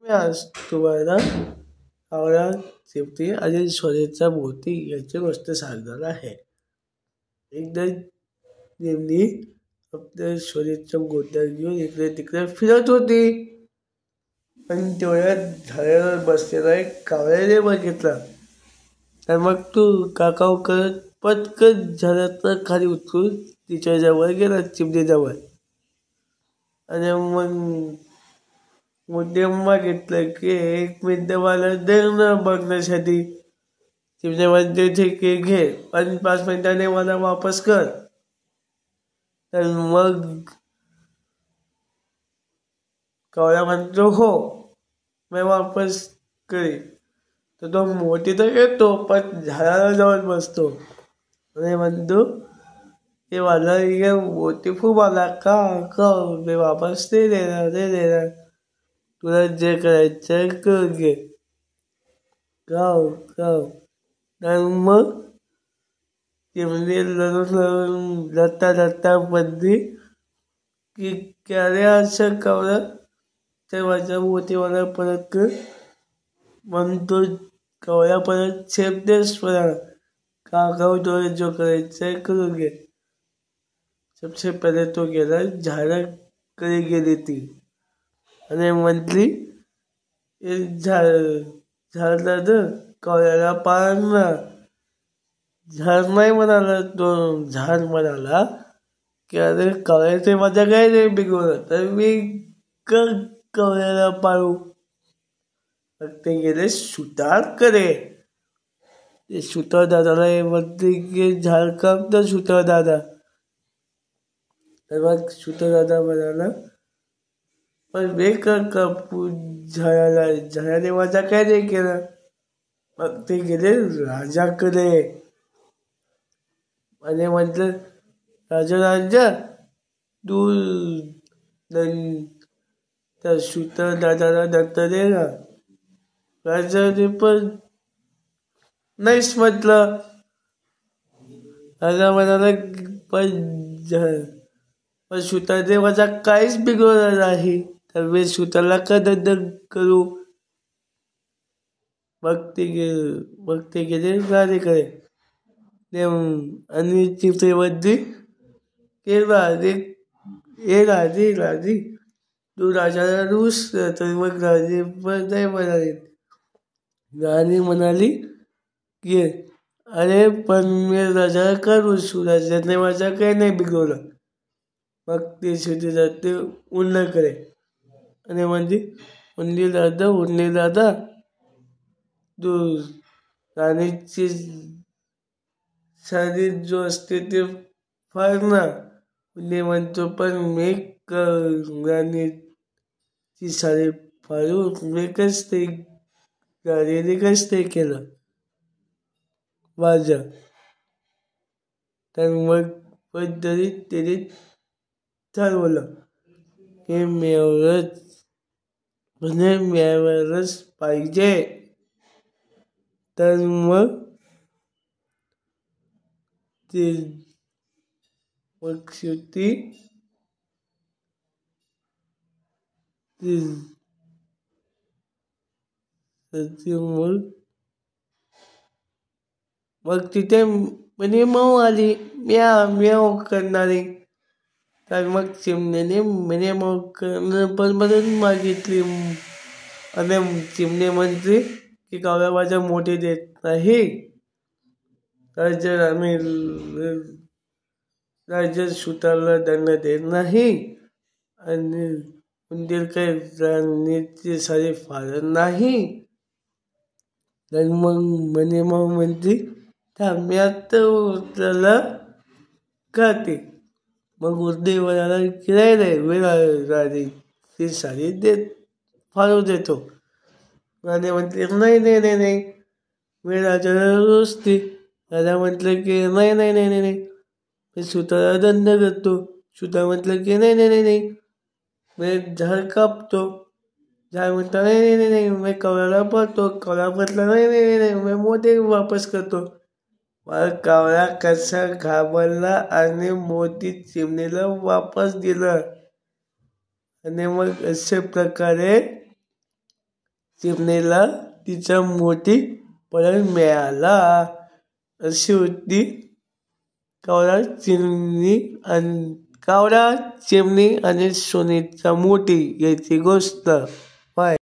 मी आज तुम्हाला कावळा, चिमणी आणि सोन्याचा मोती याची गोष्ट सांगणार आहे. एकदा चिमणी आपल्या सोन्याच्या गोट्या घेऊन इकडे तिकडे फिरत होती. पण तेवढ्यात झाडावर बसलेला एक कावळ्याने बघितला. तर मग तू काकाव करत पटकन झाडातनं खाली उतरून तिच्या जवळ गेला, चिमणीजवळ. आणि मग मोठे मागितलं की 1 मिनिट मला दे ना बघण्यासाठी. चिमणी म्हणते ठीक आहे घे, पण 5 मिनिटांनी मला वापस कर. तर मग कावळा म्हणतो हो, मी वापस करेन. तर तो मोठी तर येतो, पण झाडाला जाऊन बसतो आणि म्हणतो की मला हे मोठी खूप आला का का मी वापस नाही देणार. तुला जे करायचं करून घे. गाव गाव. तर मग चिमणी लढून लढता म्हणली की अरे असं कावळा तर माझ्या मोठीवाला परत कर. म्हणतो कावळा परत सेफनेस म्हणाला काकाव तुला जो करायचं करून घे. सबसे पहिले तो गेला झाडाकडे गेली ती आणि म्हटली झाडला तर कावळ्याला पाळणा. झाड नाही म्हणाला, तो झाड म्हणाला की अरे कावळ्याचे माझ्या काय नाही बिघडलं, तर मी कावळ्याला पाळू. मग ते गेले सुतारकडे. ते सुतार दादाला म्हणते की झाड कापतं सुतार दादा. तर मग सुतार दादा म्हणाला पण मी कापू झाडाने माझा काय नाही केलं. मग ते गेले राजाकडे आणि म्हटलं राजा तू त्या सुतार दादाला नंतर दे ना. राजाने पण नाहीच म्हटलं. राजा म्हणाला पण सुतारने माझा काहीच बिघडलं नाही, तर मी सुतारला का दंड करू. मग ते गेले राणीकडे आणि चिमणी म्हणली की राणी तू राजाला रुस. तर मग राणी पण नाही म्हणाली. राणी म्हणाली की अरे पण मी राजाला का रुसू, राजाने माझा काही नाही बिघडलं. मग ते शेवटी जाते उन्हाकडे आणि म्हणजे उन्नी दादा तू राणीची साडी जो असते ते फार ना. उन्नी म्हणतो पण मी राणीची साडी फाडू, मी राणीने कस ते केलं माझं. तर मग पण तरी त्याने ठरवलं की मिळवलंच पाहिजे. तर मग ते मग शेवटी मग तिथे म्हणे मऊ आली म्याव करणारी. तर मग चिमणीने म्हणे मऊ करणं परत मागितली आणि चिमणी म्हणते की कावळा माझ्या मोठी देत नाही. तर जर आम्ही राज्य सुतारला दंड देत नाही आणि उंदीर काही राणीची साडी फाडत नाही. तर मग म्हणे मग म्हणते थांब मी आता उतरला खाते. मग उंदीर म्हणाला की नाही मी राणीची साडी फाडू देतो. राणी म्हटली नाही मी राजाला रुसते. राजा म्हटलं की नाही मी सुताराला दंड करतो. सुतार म्हटलं की नाही मी झाड कापतो. झाड म्हटलं नाही मी कावळ्याला पळतो. कावळा म्हटलं नाही मी मोठे वापस करतो. मग कावळा कसा घाबरला आणि मोठी चिमणीला वापस दिलं. आणि मग अशा प्रकारे चिमणीला तिचा मोती परत मिळाला. अशी होती कावळा चिमणी आणि सोनीचा मोती याची गोष्ट.